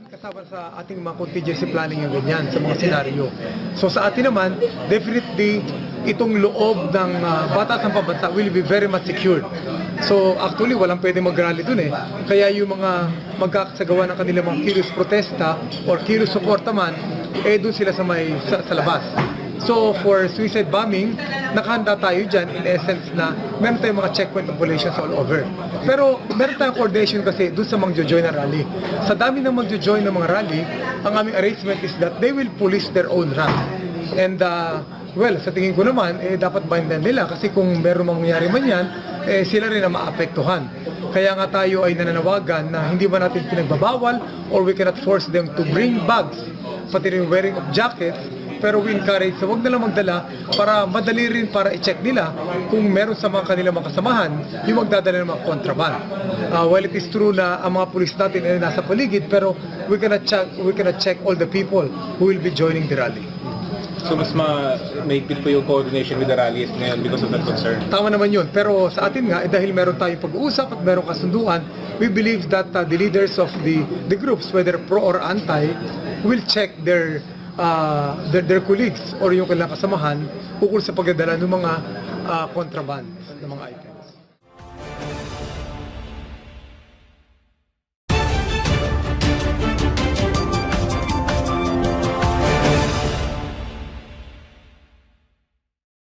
kasama sa ating mga contingency planning yung ganyan, sa mga senaryo. So sa atin naman, definitely, itong loob ng batas ng pambansa will be very much secured. So actually, walang pwede mag-rally dun eh. Kaya yung mga magkakasagawa ng kanilang mga kilos protesta or kilos suporta man, dun sila sa labas. So for suicide bombing, nakahanda tayo dyan in essence na meron tayong mga checkpoint operations all over. Pero meron tayong coordination kasi doon sa magjo-join na rally. Sa dami ng magjo-join ng mga rally, ang aming arrangement is that they will police their own run. And well, sa tingin ko naman, dapat bindan nila kasi kung meron mangyari man yan, sila rin ang maapektuhan. Kaya nga tayo ay nananawagan na hindi ba natin pinagbabawal or we cannot force them to bring bags, pati rin wearing of jackets, pero we encourage, so wag na lang magdala para madali rin para i-check nila kung meron sa mga kanilang mga kasamahan yung magdadala ng mga contraband. Well, it is true na ang mga pulis natin ay nasa paligid, pero we cannot check all the people who will be joining the rally. So mas mahigpit po yung coordination with the rallies ngayon because of that concern? Tama naman yun. Pero sa atin nga, dahil meron tayong pag-uusap at meron kasunduan, we believe that the leaders of the groups, whether pro or anti, will check their colleagues or yung kailang kasamahan ukol sa pagdadala ng mga contraband ng mga items.